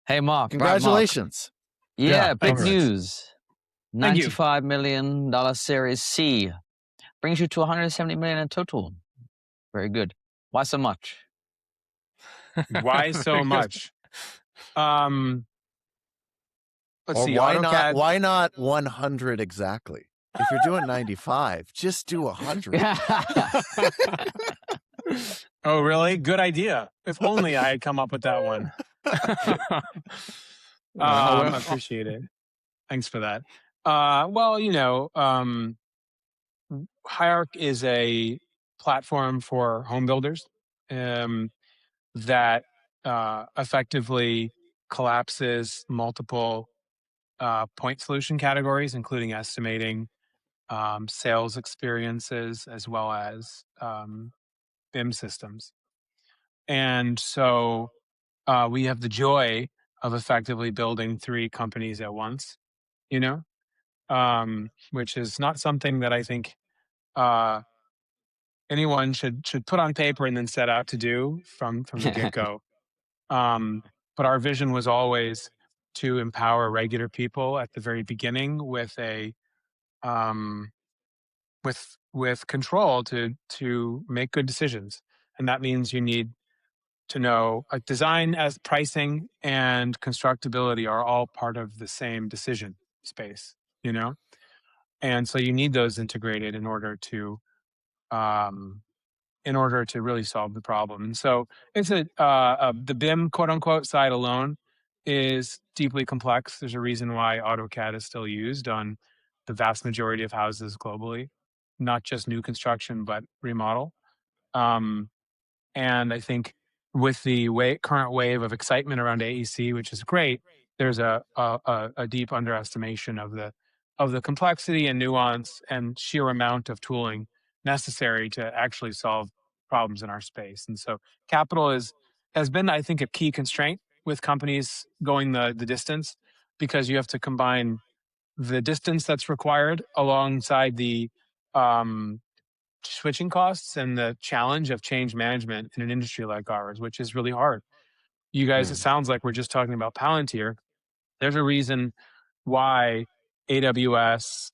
Hey, Mark. Congratulations. Yeah, big thanks. news. Thank you. $95 million Series C brings you to $170 million in total. Very good. Why so much? Why so much? Let's Or see. why AutoCAD. not 100 exactly? If you're doing 95, just do 100. Oh, really? Good idea. If only I had come up with that one. I appreciate it. Thanks for that. Higharc is a platform for home builders that effectively collapses multiple point solution categories, including estimating, sales experiences, as well as BIM systems. And so we have the joy of effectively building 3 companies at once, which is not something that I think anyone should put on paper and then set out to do from the get-go. But our vision was always to empower regular people at the very beginning with a with control to make good decisions, and that means you need to know design as pricing and constructability are all part of the same decision space, and so you need those integrated in order to really solve the problem. And so it's the BIM quote unquote side alone is deeply complex. There's a reason why AutoCAD is still used on the vast majority of houses globally, not just new construction, but remodel. And I think with the current wave of excitement around AEC, which is great, there's a deep underestimation of the complexity and nuance and sheer amount of tooling necessary to actually solve problems in our space. And so capital has been, I think, a key constraint with companies going the distance, because you have to combine the distance that's required alongside the switching costs and the challenge of change management in an industry like ours, which is really hard. You guys, it sounds like we're just talking about Palantir. There's a reason why AWS,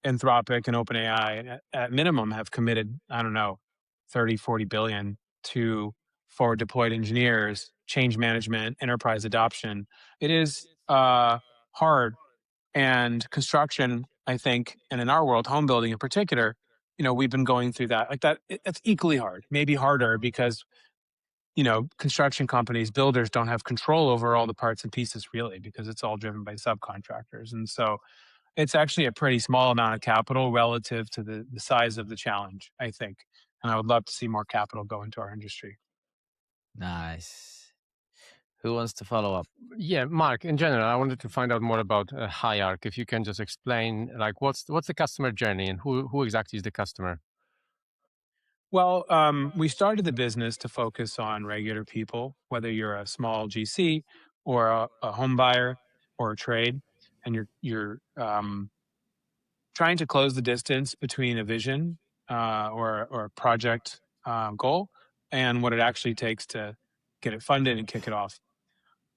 Anthropic, and OpenAI at minimum have committed, 30, 40 billion to forward deployed engineers, change management, enterprise adoption. It is hard. And construction, I think, and in our world, home building in particular, we've been going through that. It's equally hard, maybe harder, because construction companies, builders don't have control over all the parts and pieces really, because it's all driven by subcontractors. And so it's actually a pretty small amount of capital relative to the size of the challenge, I think. And I would love to see more capital go into our industry. Nice. Who wants to follow up? Yeah, Mark, in general, I wanted to find out more about Higharc. If you can just explain, what's the customer journey and who exactly is the customer? Well, we started the business to focus on regular people, whether you're a small GC or a home buyer or a trade, and you're trying to close the distance between a vision or a project goal and what it actually takes to get it funded and kick it off.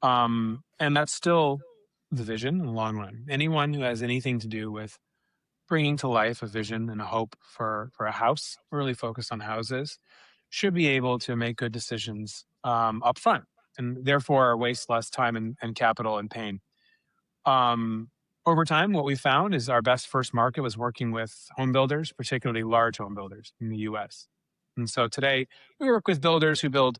And that's still the vision in the long run. Anyone who has anything to do with bringing to life a vision and a hope for a house, really focused on houses, should be able to make good decisions up front, and therefore waste less time and capital and pain. Over time, what we found is our best first market was working with home builders, particularly large home builders in the US. And so today we work with builders who build,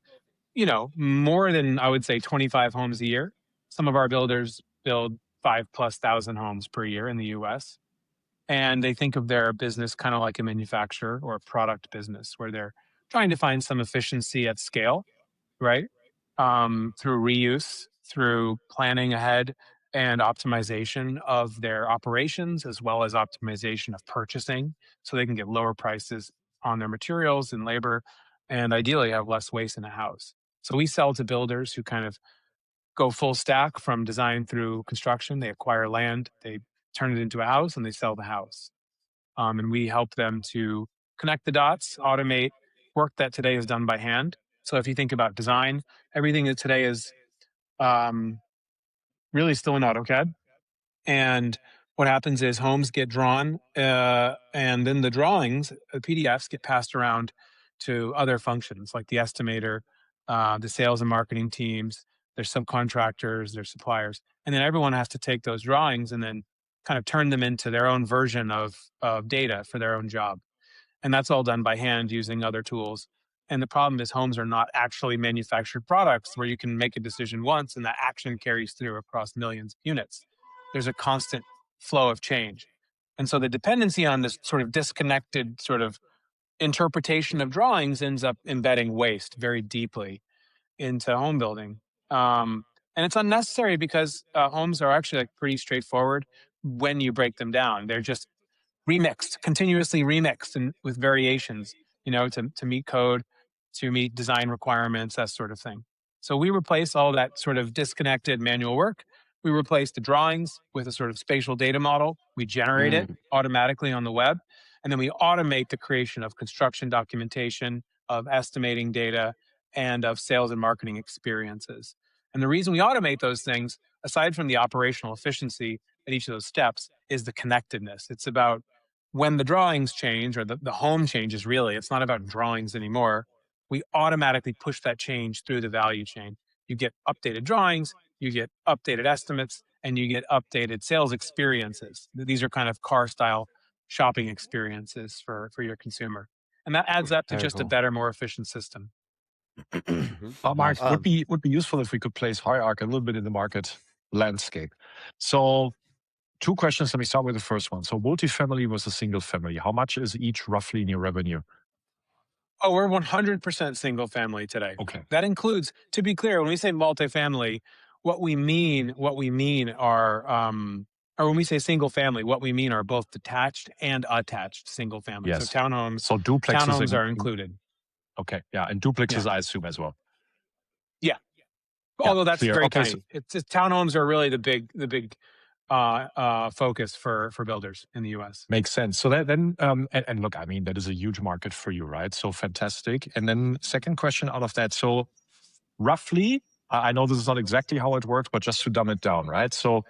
more than, I would say, 25 homes a year. Some of our builders build 5,000+ homes per year in the US. And they think of their business kind of like a manufacturer or a product business, where they're trying to find some efficiency at scale, right? Through reuse, through planning ahead and optimization of their operations, as well as optimization of purchasing, so they can get lower prices on their materials and labor, and ideally have less waste in a house. So we sell to builders who kind of go full stack from design through construction. They acquire land, they turn it into a house, and they sell the house. And we help them to connect the dots, automate work that today is done by hand. So if you think about design, everything that today is really still in AutoCAD. And what happens is homes get drawn, and then the drawings, PDFs, get passed around to other functions like the estimator, the sales and marketing teams, their subcontractors, their suppliers. And then everyone has to take those drawings and then kind of turn them into their own version of data for their own job. And that's all done by hand using other tools. And the problem is homes are not actually manufactured products where you can make a decision once and that action carries through across millions of units. There's a constant flow of change. And so the dependency on this sort of disconnected sort of interpretation of drawings ends up embedding waste very deeply into home building. And it's unnecessary because homes are actually like pretty straightforward when you break them down. They're just remixed, continuously remixed, and with variations, to meet code, to meet design requirements, that sort of thing. So we replace all that sort of disconnected manual work. We replace the drawings with a sort of spatial data model. We generate it automatically on the web. And then we automate the creation of construction documentation, of estimating data, and of sales and marketing experiences. And the reason we automate those things, aside from the operational efficiency at each of those steps, is the connectedness. It's about when the drawings change, or the home changes, really, it's not about drawings anymore. We automatically push that change through the value chain. You get updated drawings, you get updated estimates, and you get updated sales experiences. These are kind of car style shopping experiences for your consumer. And that adds up to Very just a cool. better, more efficient system. Mark, Nice. would be useful if we could place Higharc a little bit in the market landscape. So 2 questions. Let me start with the first one. So multifamily versus single family. How much is each roughly in your revenue? Oh, we're 100% single family today. Okay. That includes, to be clear, when we say multifamily, what we mean are, or when we say single family, what we mean are both detached and attached single family. Yes. So townhomes, So duplexes townhomes are included. Okay. Yeah. And duplexes, Yeah. I assume, as well. Yeah. Although that's clear. very Okay, tiny. It's townhomes are really the big focus for builders in the US. Makes sense. So then, and look, I mean, that is a huge market for you, right? So fantastic. And then second question out of that. So roughly, I know this is not exactly how it works, but just to dumb it down, right? So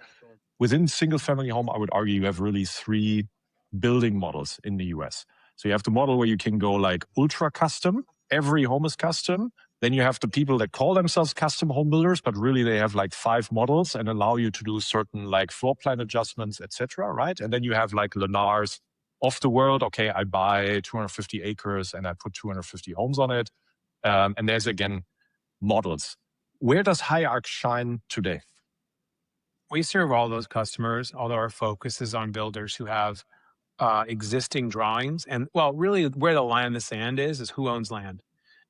within single family home, I would argue you have really 3 building models in the US. So you have the model where you can go like ultra custom. Every home is custom. Then you have the people that call themselves custom home builders, but really they have like 5 models and allow you to do certain like floor plan adjustments, etc. Right? And then you have like Lennar's of the world. Okay, I buy 250 acres and I put 250 homes on it. And there's again models. Where does Higharc shine today? We serve all those customers, although our focus is on builders who have existing drawings. And well, really where the line in the sand is who owns land.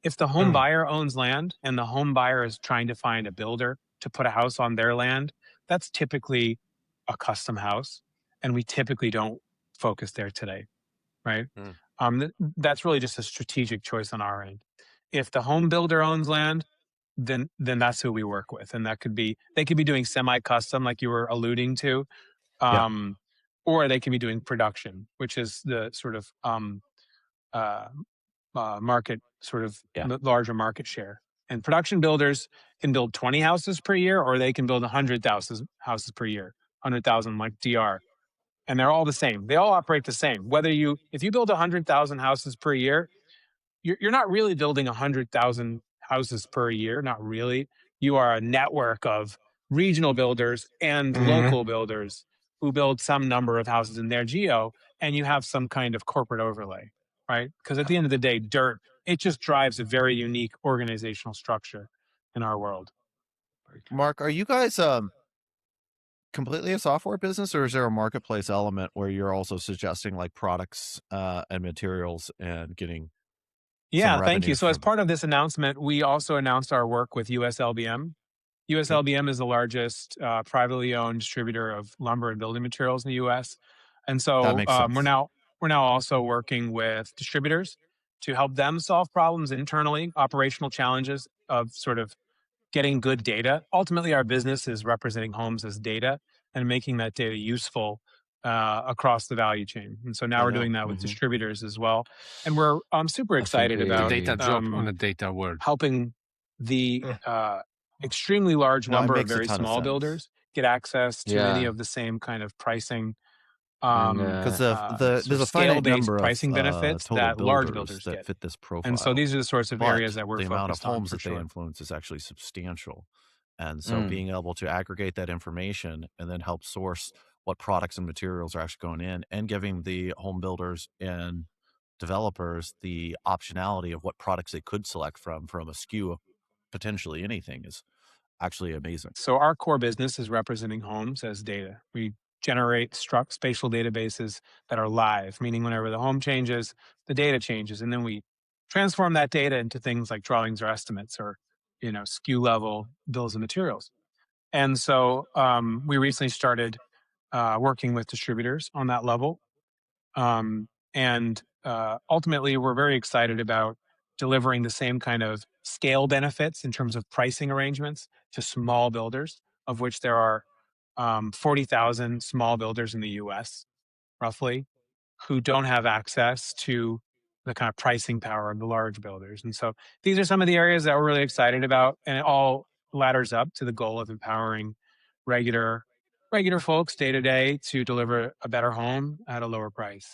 If the home buyer owns land and the home buyer is trying to find a builder to put a house on their land, that's typically a custom house. And we typically don't focus there today, right? That's really just a strategic choice on our end. If the home builder owns land, then that's who we work with. And that could be, they could be doing semi-custom like you were alluding to, or they can be doing production, which is the sort of market, sort of larger market share. And production builders can build 20 houses per year, or they can build 100,000 houses per year, 100,000 like DR. And they're all the same. They all operate the same. If you build 100,000 houses per year, you're not really building 100,000 houses per year. Not really. You are a network of regional builders and local builders who build some number of houses in their geo, and you have some kind of corporate overlay, right? Because at the end of the day, it just drives a very unique organizational structure in our world. Mark, are you guys completely a software business, or is there a marketplace element where you're also suggesting like products and materials and getting Yeah, thank you. So as part of this announcement, we also announced our work with US LBM. US LBM is the largest privately owned distributor of lumber and building materials in the US. And so we're now also working with distributors to help them solve problems internally, operational challenges of sort of getting good data. Ultimately, our business is representing homes as data and making that data useful across the value chain. And so now we're doing that with distributors as well. And we're super excited about data drop on the data world. helping the extremely large No, it number of makes a very ton of small sense. builders get access to any Yeah. of the same kind of pricing, And Because sort there's of a finite scale-based number of pricing benefits total that large builders builders that get. fit this And so profile, these are the sorts of areas but that we're the amount of focused on homes for that they sure. influence is actually substantial. And so being able to aggregate that information and then help source what products and materials are actually going in, and giving the home builders and developers the optionality of what products they could select from a SKU of potentially anything, is actually amazing. So our core business is representing homes as data. We generate spatial databases that are live, meaning whenever the home changes, the data changes, and then we transform that data into things like drawings or estimates, or SKU level bills of materials. And so we recently started working with distributors on that level. And ultimately, we're very excited about delivering the same kind of scale benefits in terms of pricing arrangements to small builders, of which there are 40,000 small builders in the US, roughly, who don't have access to the kind of pricing power of the large builders. And so these are some of the areas that we're really excited about, and it all ladders up to the goal of empowering regular folks day to day to deliver a better home at a lower price.